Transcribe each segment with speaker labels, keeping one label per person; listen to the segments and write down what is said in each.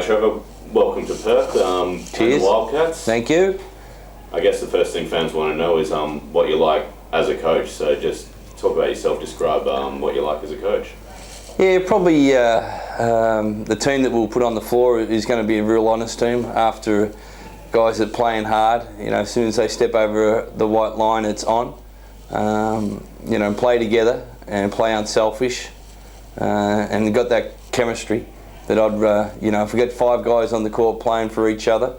Speaker 1: Trevor, welcome to Perth and the Wildcats.
Speaker 2: Thank you.
Speaker 1: I guess the first thing fans want to know is what you like as a coach. So just talk about yourself, describe what you like as a coach.
Speaker 2: Yeah, probably the team that we'll put on the floor is going to be a real honest team after guys that are playing hard. You know, as soon as they step over the white line, it's on. You know, play together and play unselfish and got that chemistry that you know, if we get 5 guys on the court playing for each other,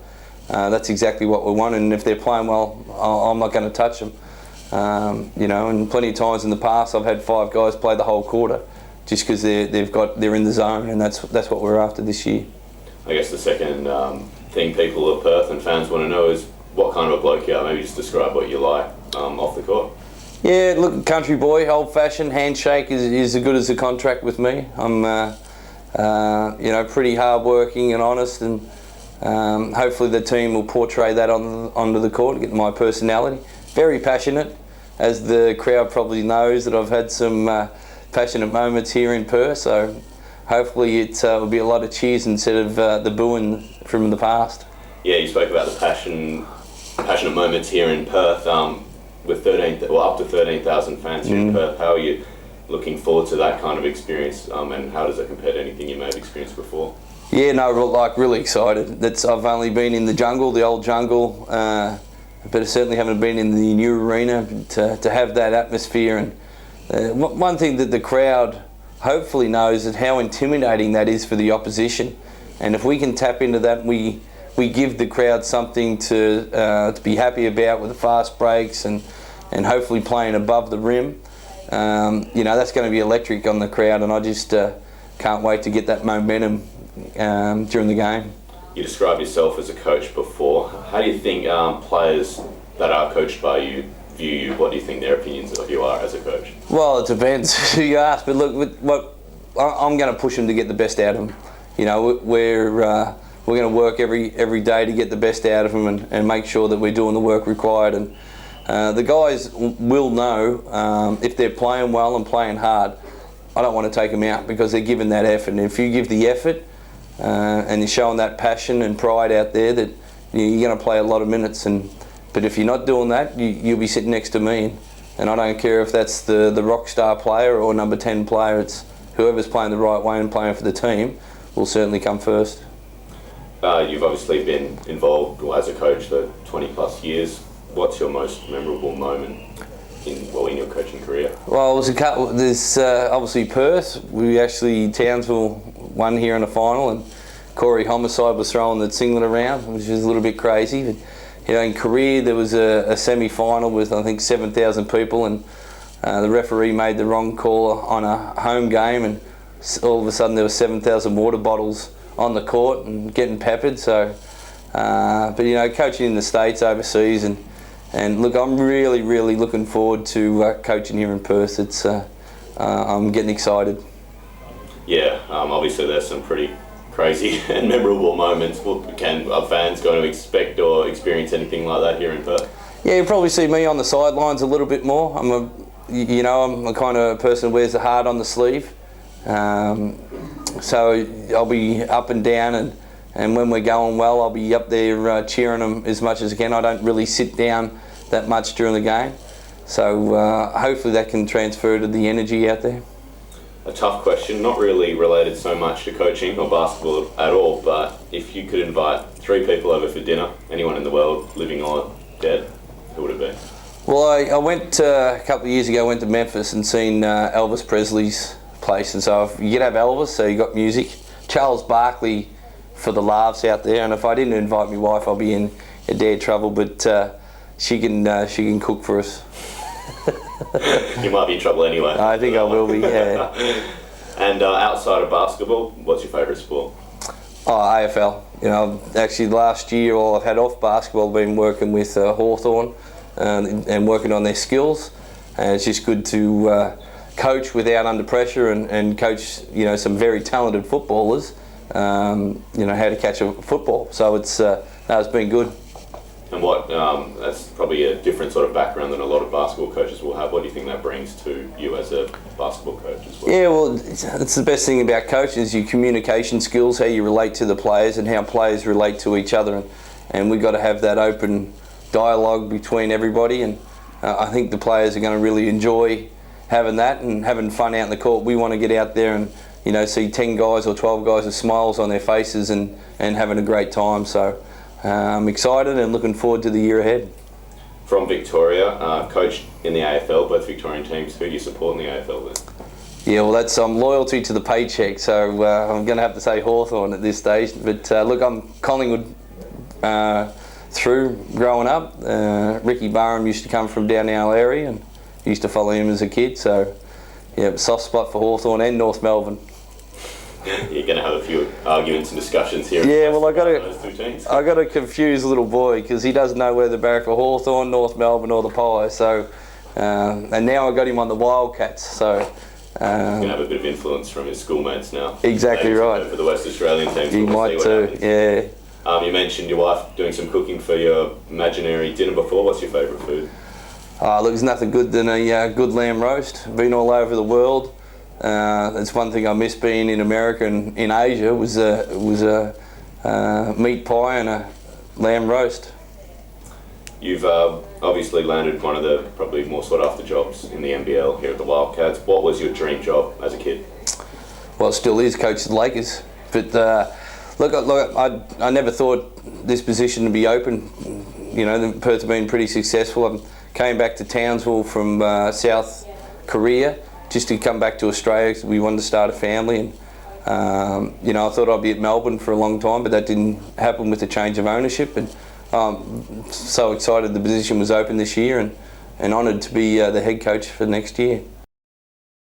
Speaker 2: that's exactly what we want. And if they're playing well, I'm not going to touch them. You know, and plenty of times in the past I've had 5 guys play the whole quarter just because they're in the zone, and that's what we're after this year.
Speaker 1: I guess the second thing people of Perth and fans want to know is what kind of a bloke you are. Maybe just describe what you like off the court.
Speaker 2: Yeah, look, country boy, old-fashioned. Handshake is as good as a contract with me. I'm you know, pretty hard-working and honest, and hopefully the team will portray that onto the court, get my personality. Very passionate, as the crowd probably knows that I've had some passionate moments here in Perth, so hopefully it will be a lot of cheers instead of the booing from the past.
Speaker 1: Yeah, you spoke about the passionate moments here in Perth with up to 13,000 fans here in Perth. How are you looking forward to that kind of experience, and how does it compare to anything you may have experienced before?
Speaker 2: Yeah, no, like really excited. I've only been in the jungle, the old jungle, but I certainly haven't been in the new arena. To have that atmosphere, and one thing that the crowd hopefully knows is how intimidating that is for the opposition. And if we can tap into that, we give the crowd something to be happy about with the fast breaks and hopefully playing above the rim. You know, that's going to be electric on the crowd, and I just can't wait to get that momentum during the game.
Speaker 1: You described yourself as a coach before. How do you think players that are coached by you view you? What do you think their opinions of you are as a coach?
Speaker 2: Well, it depends who you ask, but look, I'm going to push them to get the best out of them. You know, we're going to work every day to get the best out of them and make sure that we're doing the work required. And the guys will know if they're playing well and playing hard. I don't want to take them out because they're giving that effort. And if you give the effort and you're showing that passion and pride out there, that you're going to play a lot of minutes. But if you're not doing that, you'll be sitting next to me. And I don't care if that's the rock star player or number 10 player. It's whoever's playing the right way and playing for the team will certainly come first.
Speaker 1: You've obviously been involved as a coach for 20 plus years. What's your most memorable moment in your coaching career? Well,
Speaker 2: it was a couple. There's obviously Perth. Townsville won here in the final, and Corey Homicide was throwing the singlet around, which is a little bit crazy. But, you know, in career there was a semi-final with I think 7,000 people, and the referee made the wrong call on a home game, and all of a sudden there were 7,000 water bottles on the court and getting peppered. So, but you know, coaching in the States, overseas, and look, I'm really looking forward to coaching here in Perth. I'm getting excited.
Speaker 1: Yeah, obviously there's some pretty crazy and memorable moments. Can fans going to expect or experience anything like that here in Perth?
Speaker 2: Yeah, you'll probably see me on the sidelines a little bit more. I'm a kind of person who wears the heart on the sleeve. So I'll be up and down, and when we're going well, I'll be up there cheering them as much as I can. I don't really sit down that much during the game, so hopefully that can transfer to the energy out there.
Speaker 1: A tough question, not really related so much to coaching or basketball at all, but if you could invite 3 people over for dinner, anyone in the world, living or dead, who would it be?
Speaker 2: Well, I went a couple of years ago. I went to Memphis and seen Elvis Presley's place, and so if you could have Elvis, so you got music. Charles Barkley for the laughs out there, and if I didn't invite my wife, I'll be in a dead trouble. But she can cook for us.
Speaker 1: You might be in trouble anyway.
Speaker 2: I think I will be, yeah.
Speaker 1: And outside of basketball, what's your favourite sport?
Speaker 2: Oh, AFL. You know, actually last year, I've had off basketball, been working with Hawthorne and working on their skills. And it's just good to coach without under pressure and coach, you know, some very talented footballers, you know, how to catch a football. So it's been good.
Speaker 1: And what, that's probably a different sort of background than a lot of basketball coaches will have. What do you think that brings to you as a basketball coach as well?
Speaker 2: Yeah, well, it's the best thing about coaching is your communication skills, how you relate to the players and how players relate to each other. And we've got to have that open dialogue between everybody. And I think the players are going to really enjoy having that and having fun out in the court. We want to get out there and, you know, see 10 guys or 12 guys with smiles on their faces and having a great time. So I'm excited and looking forward to the year ahead.
Speaker 1: From Victoria, coached in the AFL, both Victorian teams. Who do you support in the AFL then?
Speaker 2: Yeah, well, that's loyalty to the paycheck. So I'm going to have to say Hawthorne at this stage. But look, I'm Collingwood through growing up. Ricky Barham used to come from down our area and used to follow him as a kid. So yeah, soft spot for Hawthorne and North Melbourne.
Speaker 1: You're going to have a few arguments and discussions here.
Speaker 2: Yeah, well, I got
Speaker 1: to
Speaker 2: confuse the little boy because he doesn't know whether to barrack for Hawthorne, North Melbourne, or the Pies. So, and now I got him on the Wildcats. So,
Speaker 1: he's going to have a bit of influence from his schoolmates now.
Speaker 2: Exactly right.
Speaker 1: For the West Australian teams.
Speaker 2: He might too. Yeah.
Speaker 1: You mentioned your wife doing some cooking for your imaginary dinner before. What's your favourite food?
Speaker 2: Look, there's nothing good than a good lamb roast. Been all over the world. That's one thing I miss being in America and in Asia was a meat pie and a lamb roast.
Speaker 1: You've obviously landed one of the probably more sought after jobs in the NBL here at the Wildcats. What was your dream job as a kid?
Speaker 2: Well, it still is, coach the Lakers. But look, I never thought this position to be open. You know, Perth have been pretty successful. I came back to Townsville from South Korea just to come back to Australia because we wanted to start a family. And you know, I thought I'd be at Melbourne for a long time, but that didn't happen with the change of ownership. And so excited the position was open this year and honoured to be the head coach for next year.